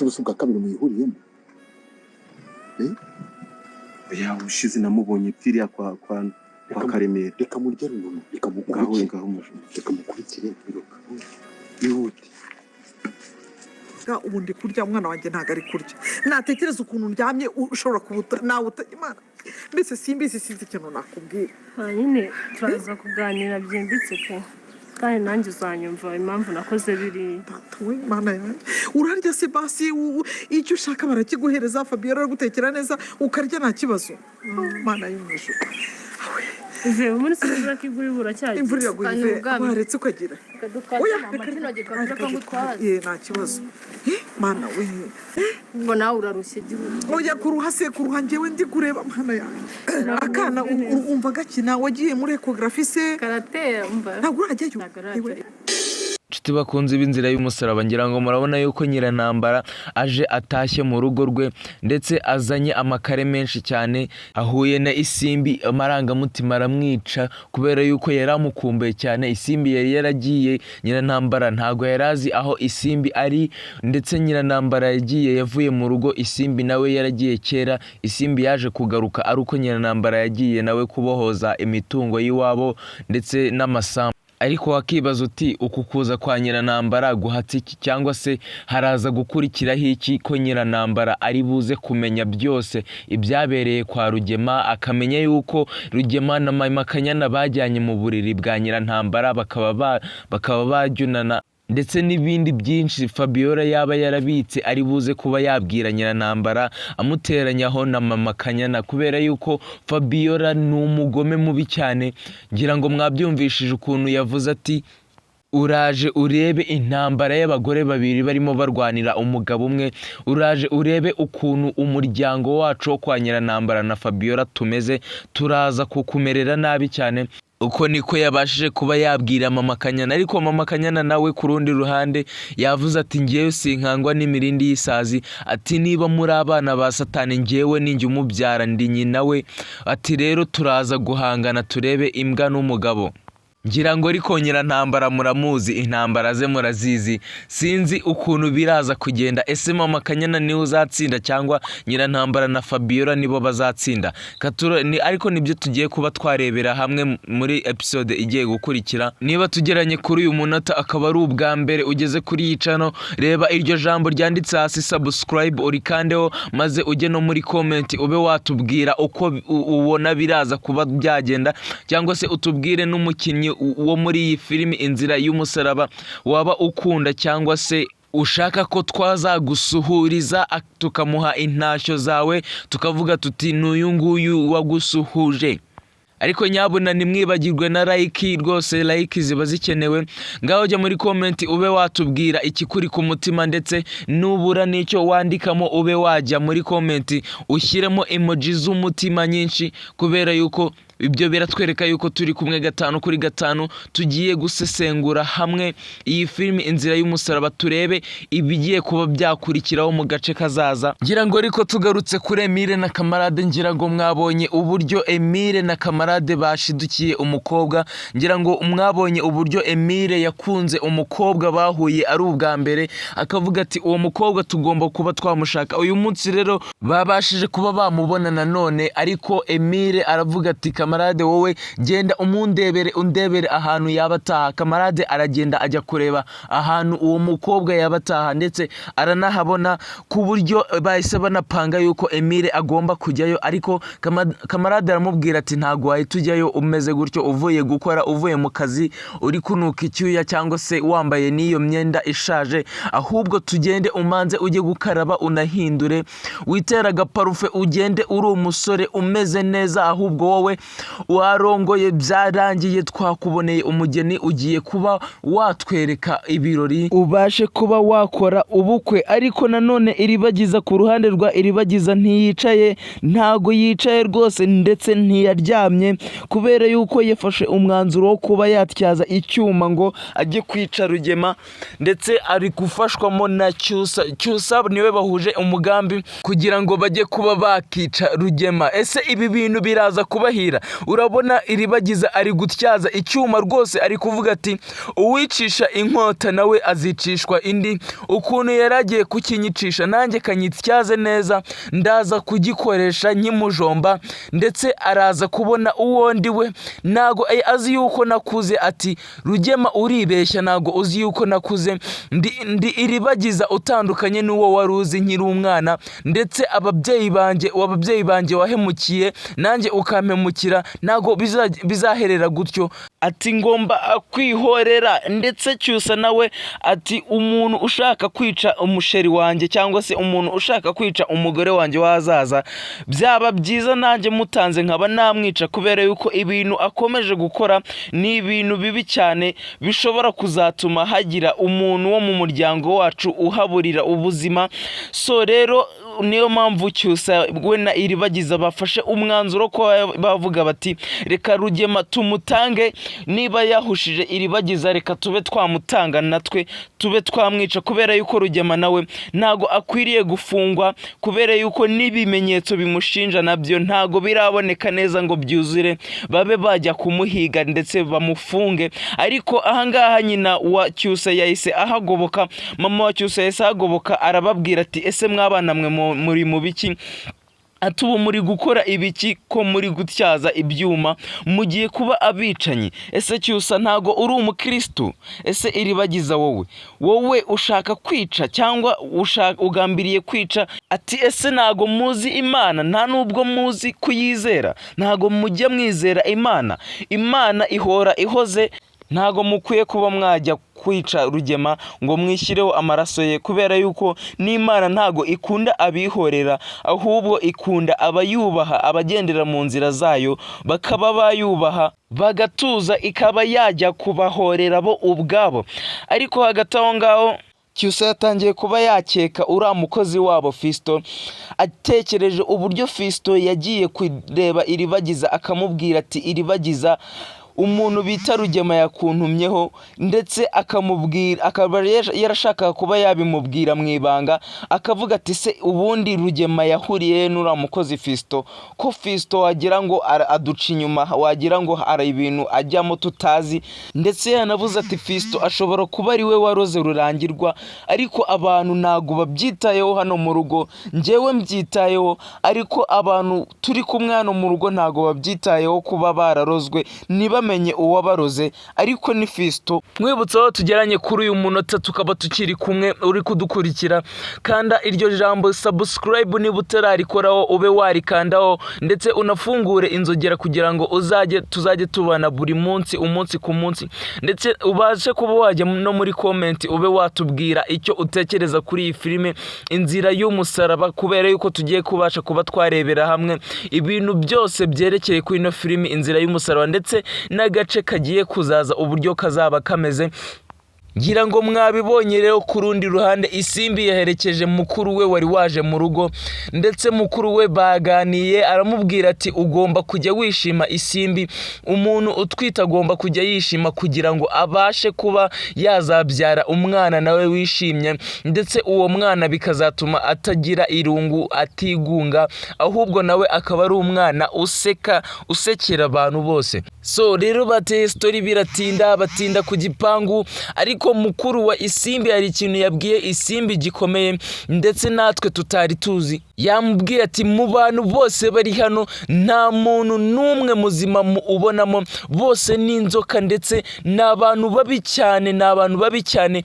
gusa bwa kabiri muyihuriyemo ya ushize namubonye pfiriya kwa Karemera. Reka murya runono, reka mukurikire, reka mukurikire biruka yihute. Ubu ndi kurya, umwana wanjye ntabwo ari kurya. Natekereza ukuntu ndyamye ushobora kubuta nawe Imana mbese simbizi, sinzi ikintu nakubwira. Nyine turaza kuganira byimbitse pe, kandi nanjye uzanyumva impamvu nakoze biriya. We Mana yanjye, urarya se basi icyo ushaka barakiguhereza. Fabiola aragutekera neza ukarya nta kibazo. Mana y'umwijuru. Ive muri sura kiguri buracyaje. Imvura yaguye abaretse ukagira. Oya kino gikabira ko ngutwaza. Nta kibazo. Mana we. Ngo nawe urarushye gihugu. Oya kuruha njyewe ndi kureba Mana yanjye. Akana umva gakina, wagiye muri ecography se? Karatera umva. Ntabwo urajyayo. Nshuti bakunze b'inzira y'umusaraba, ngira ngo murabona yuko Nyirantambara aje atashye mu rugo rwe, ndetse azanye amakare menshi cyane. Ahuye na Isimbi, amarangamutima aramwica kubera yuko yari amukumbuye cyane. Isimbi yari yaragiye, Nyirantambara ntago yari azi aho Isimbi ari, ndetse Nyirantambara yavuye mu rugo, Isimbi nawe yaragiye kera. Isimbi yaje kugaruka ari uko Nyirantambara yagiye nawe kubohoza imitungo y'iwabo ndetse n'amasambu. Ariko wakibaza uti uku kuza kwa Nyirantambara guhatse iki, cyangwa se haraza gukurikiraho iki ko Nyirantambara ari buze kumenya byose ibyabereye kwa Rugema, akamenya yuko Rugema na Makanyana bajyanye mu buriri bwa Nyirantambara bakaba bajyunana, ndetse n'ibindi byinshi Fabiola yaba yarabitse ari buze kuba yabwira Nyirantambara amuteranyaho na Makanyana, kubera yuko Fabiola ni umugome mubi cyane. Ngira ngo mwabyumvishije ukuntu yavuze ati uraje urebe intambara y'abagore babiri barimo barwanira umugabo umwe, uraje urebe ukuntu umuryango wacu wo kwa Nyirantambara na Fabiola tumeze, turaza kukumerera nabi cyane. Uko niko yabashije kuba yabwira Makanyana. Ariko Makanyana nawe ku rundi ruhande yavuze ati ngewe sinkangwa n'imirindi y'isazi, ati niba muri abana ba Satani ngewe ninjye umubyara ndi nyina we, ati rero turaza guhangana turebe imbwa n'umugabo. Ngira ngo ariko Nyirantambara muramuzi, intambara ze murazizi, sinzi ukuntu biraza kugenda. Ese Makanyana niwe uzatsinda cyangwa Nyirantambara na Fabiola nibo bazatsinda? Ariko nibyo tugiye kuba twarebera hamwe muri episode igiye gukurikira. Niba tugeranye kuri uyu munota akaba ari ubwa mbere ugeze kuri iyi channel, reba iryo jambo ryanditse hasi subscribe urikandeho, maze ujye no muri comment ube watubwira uko ubona biraza kuba byagenda, cyangwa se utubwire n'umukinnyi wo muri iyi filimi Inzira y'umusaraba waba ukunda, cyangwa se ushaka ko twazagusuhuriza tukamuha intashyo zawe tukavuga tuti n'uyu nguyu wagusuhuje. Ariko nyabuna nimwibagirwe na like, rwose like ziba zikenewe. Ngaho jya muri comment ube watubwira ikikuri ku mutima, ndetse nubura n'icyo wandikamo ube wajya muri comment ushyiremo emoji z'umutima nyinshi, kubera yuko ibyo biratwereka yuko turi kumwe 5 tugiye gusesengura hamwe iyi filimi Inzira y'umusaraba, turebe ibigiye kuba byakurikiraho mu gace kazaza. Ngira ngo ariko tugarutse kuri Emile na Kamarade, ngira ngo mwabonye uburyo Emile na Kamarade bashidukiye umukobwa. Ngira ngo mwabonye uburyo Emile yakunze umukobwa bahuye ari ubwa mbere, akavuga ati uwo mukobwa tugomba kuba twamushaka. Uyu munsi rero babashije kuba bamubona nanone, ariko Emile aravuga ati Kamarade wowe genda undebere ahantu yabataha. Kamarade aragenda ajya kureba ahantu uwo mukobwa yabataha, ndetse aranahabona ku buryo bahise banapanga yuko Emile agomba kujyayo. Ariko Kamarade aramubwira ati ntago wahita ujyayo umeze gutyo, uvuye gukora, uvuye mu kazi, uri kunuka icyuya cyangwa se wambaye n'iyo myenda ishaje, ahubwo tugende umanze ujye gukaraba unahindure, witera agaparufe, ugende uri umusore umeze neza. Ahubwo wowe warongoye byarangiye, twakuboneye umugeni, ugiye kuba watwereka ibirori, ubashe kuba wakora ubukwe. Ariko nanone iribagiza ku ruhande rwa iribagiza ntiyicaye, ntago yicaye rwose, ndetse ntiyaryamye, kubera yuko yafashe umwanzuro wo kuba yatyaza icyuma ngo ajye kwica Rugema, ndetse ari gufashwamo na Cyusa niwe bahuje umugambi kugira ngo bajye kuba bakica Rugema. Ese ibi bintu biraza kubahira? urabona Iribagiza ari gutyaza icyuma rwose, ari kuvuga ati uwicisha inkota nawe azicishwa indi, ukuntu yaragiye kukinyicisha nanjye kanyityaze neza, ndaza kugikoresha nk'imujomba, ndetse araza kubona uwo ndi we, ntago azi yuko nakuze. Ati Rugema uribeshya, ntago uzi yuko nakuze, ndi Iribagiza utandukanye n'uwo wari uzi nkiri umwana, ndetse ababyeyi banjye wahemukiye nanjye ukampemukira, ntago bizaherera gutyo. Ati ngomba kwihorera. Ndetse Cyusa nawe ati umuntu ushaka kwica umusheri wanjye cyangwa se umuntu ushaka kwica umugore wanjye wazaza, byaba byiza nanjye mutanze nkaba namwica, kubera yuko ibintu akomeje gukora ni ibintu bibi cyane, bishobora kuzatuma hagira umuntu wo mu muryango wacu uhaburira ubuzima. So rero niyo mpamvu Cyusa we na Iribagiza bafashe umwanzuro ko bavuga bati reka Rugema tumutange, niba yahushije Iribagiza reka tube twamutanga natwe tube twamwica, kubera yuko Rugema nawe ntago akwiriye gufungwa, kubera yuko n'ibimenyetso bimushinja nabyo ntago biraboneka neza ngo byuzure babe bajya kumuhiga ndetse bamufunge. Ariko ahangaha nyina wa Cyusa yahise ahagoboka, mama wa Cyusa yahise ahagoboka, arababwira ati ese mwabana mwe muri mu biki? Ati ubu muri gukora ibiki ko muri gutyaza ibyuma, mugiye kuba abicanyi? Ese Cyusa ntago uri umukristo? Ese Iribagiza wowe ushaka kwica cyangwa ugambiriye kwica? Ati ese ntago muzi Imana? Nta nubwo muzi kuyizera? Ntago mujya mwizera Imana? Imana ihora ihoze, ntago mukwiye kuba mwajya kwica Rugema ngo mwishyireho amaraso ye, kubera yuko n'Imana ntago ikunda abihorera, ahubwo ikunda abayubaha, abagendera mu nzira zayo, bakaba bayubaha bagatuza, ikaba yajya kubahorera bo ubwabo. Ariko hagati aho ngaho Cyusa yatangiye kuba yakeka uriya mukozi wabo Fisto, atekereje uburyo Fisto yagiye kureba Iribagiza akamubwira ati Iribagiza umuntu bita Rugema yakuntumyeho, ndetse akamubwira, akaba yarashaka kuba yabimubwira mu ibanga, akavuga ati se ubundi Rugema yahuriye n'uriya mukozi Fisto, ko Fisto wagira ngo aduca inyuma, wagira ngo hari ibintu ajyamo tutazi. Ndetse yanavuze ati Fisto ashobora kuba ari we waroze Rurangirwa, ariko abantu ntago babyitayeho hano mu rugo, njyewe mbyitayeho, ariko abantu turi kumwe hano mu rugo ntago babyitayeho kuba bararozwe, ntibamenye uwabaroze, ariko ni Fisto. Mwibutse aho tugeranye kuri uyu munota, tukaba tukiri kumwe uri kudukurikira, kanda iryo jambo subscribe niba utararikoraho ube warikandaho, ndetse unafungure inzogera kugira ngo tuzajye tubana buri munsi, umunsi ku munsi, ndetse ubashe kuba wajya no muri comment ube watubwira icyo utekereza kuri iyi filime Inzira y'Umusaraba, kubera yuko tugiye kubasha kuba twarebera hamwe ibintu byose byerekeye kuri ino filime Inzira y'Umusaraba, ndetse n'agace kagiye kuzaza uburyo kazaba kameze. Ngira ngo mwabibonye rero ku rundi ruhande, Isimbi yaherekeje mukuru we wari waje mu rugo, ndetse mukuru we baganiye, aramubwira ati ugomba kujya wishima Isimbi, umuntu utwita agomba kujya yishima kugira ngo abashe kuba yazabyara umwana nawe wishimye, ndetse uwo mwana bikazatuma atagira irungu, atigunga, ahubwo nawe akaba ari umwana usekera abantu bose. So rero bateye story batinda ku gipangu, ariko mukuru wa Isimbi hari ikintu yabwiye Isimbi gikomeye, ndetse natwe tutari tuzi. Yamubwiye ati mu bantu bose bari hano nta muntu n'umwe muzima ubonamo, bose ni inzoka, ndetse n'abantu babi cyane,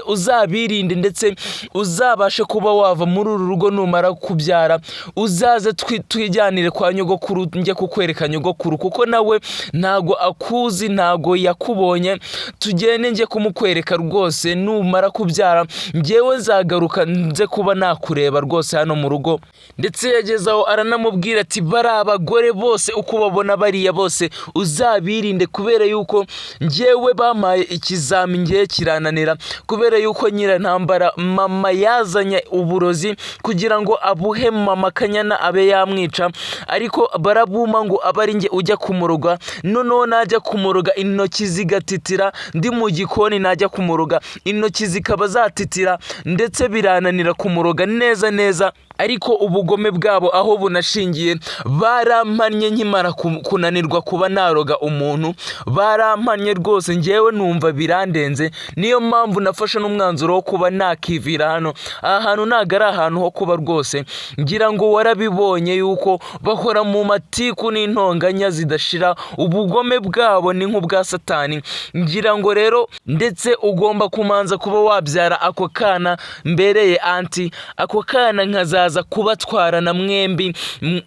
uzabirinde, ndetse uzabashe kuba wava muri uru rugo numara kubyara, uzaze twijyanire kwa nyogokuru, njye kukwereka nyogokuru, kuko nawe ntago akuzi, ntago yakubonye, tugende njye kumukwereka rwose, numara kubyara njyewe nzagaruka nze kuba nakureba rwose hano mu rugo. Ndetse yagezaho aranamubwira ati bari abagore bose uko babona bariya bose uzabirinde, kubera yuko njyewe bamaye ikizami ngiye kirananira, kubera yuko Nyirantambara mama yazanye uburozi kugira ngo abuhe mama Kanyana abe yamwica, ariko barabuma ngo abari nge ujya kumuroga, noneho najya kumuroga intoki zigatitira, ndi mu gikoni najya kumuroga intoki zikaba zatitira, ndetse birananira kumuroga neza, ariko ubugome bwabo aho bunashingiye barampannye nkimara kunanirwa kuba naroga umuntu, barampannye rwose njyewe numva birandenze. Niyo mpamvu nafashe n'umwanzuro wo kuba nakivira hano. Aha hantu ntago ari ahantu ho kuba rwose, ngira ngo warabibonye yuko bahora mu matiku n'intonganya zidashira, ubugome bwabo ni nk'ubwa Satani. Ngira ngo rero ndetse ugomba kumanza kuba wabyara ako kana mbereye anti, ako kana nkazaza kubatwarana mwembi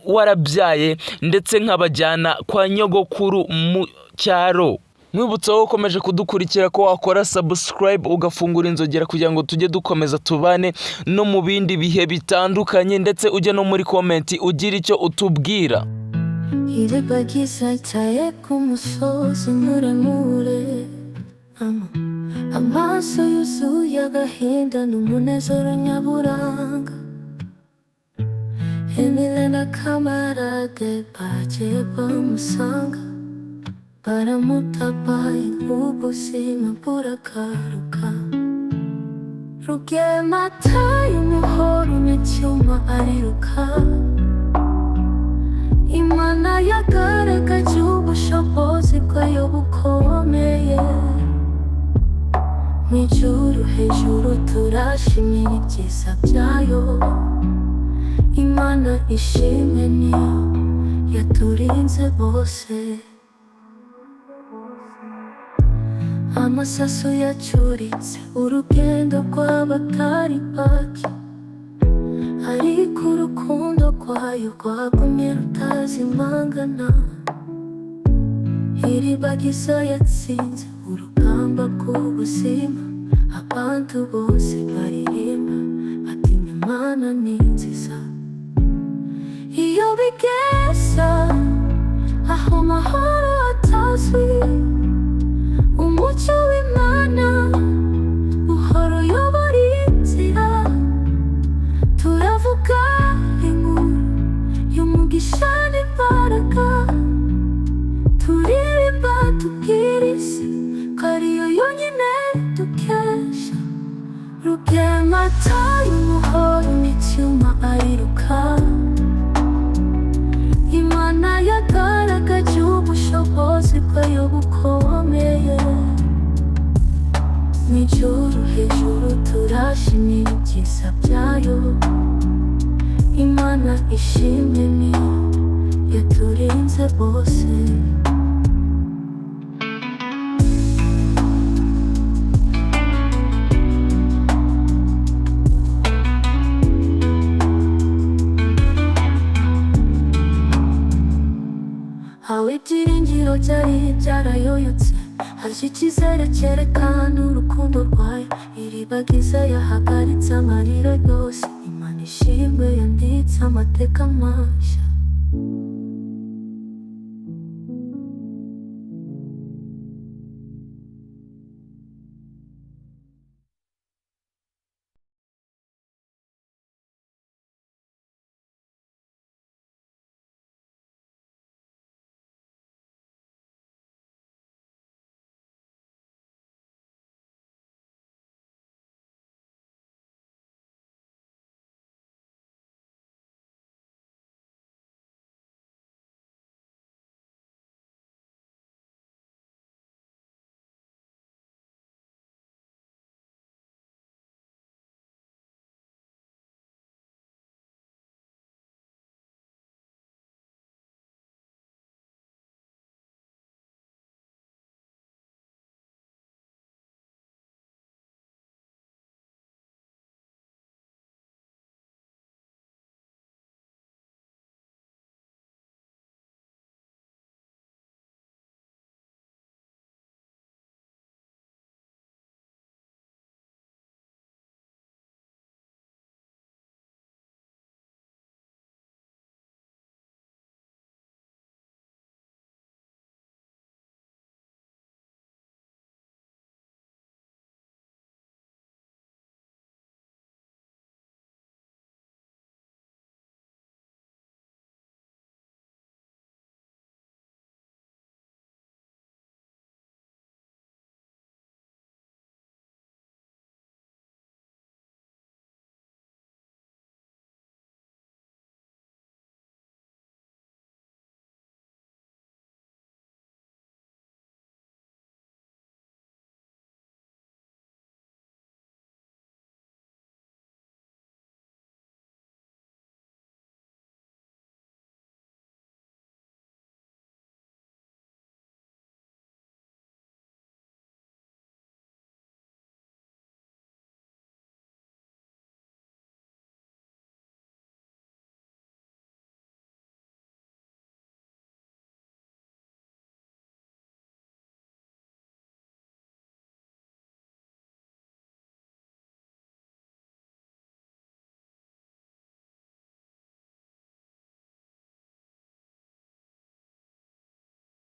warabyaye ndetse nkabajyana kwa nyogokuru mu cyaro. Mwibutsa wowe ukomeje kudukurikira ko wakora subscribe ugafungura inzogera kugira ngo tujye dukomeza tubane no mu bindi bihe bitandukanye, ndetse ujye no muri comment ugira icyo utubwira. Iriba gisataye ku musozi muremure, amaso yuzuye agahinda n'umunezero nyaburanga. Emile na kamarade bagiye bamusanga, baramutabaye ubuzima buragaruka. Rugema ataye umuhoro n'icyuma ariruka, Imana yagaragaje ubushobozi bwayo bukomeye. Mw'ijuru hejuru turashimira ibyiza byayo, Imana ishimwe niyo yaturinze bose. Amasasu yacuritse urugendo rw'abatari bake, ariko urukundo rwayo rwagumye rutazimangana. Iribagiza yatsinze urugamba rw'ubuzima, abantu bose baririmba bati Imana ni nziza. Iyo bigeza aho amahoro atazwi, umucyo w'Imana uhora uyobora inzira. Turavuga inkuru y'umugisha n'imbaraga, turirimba tubwira isi ko ariyo yonyine dukesha. Rugema ataye umuhoro n'icyuma ariruka, Imana yagaragaje ubushobozi bwayo bukomeye. Mw'ijuru hejuru turashimira ibyiza byayo, Imana ishimwe niyo yaturinze bose. Hawe ibyiringiro byari byarayoyotse, haje icyizere cyerekana urukundo rwayo. Iribagiza yahagaritse amarira yose, Imana ishimwe yanditse amateka mashya.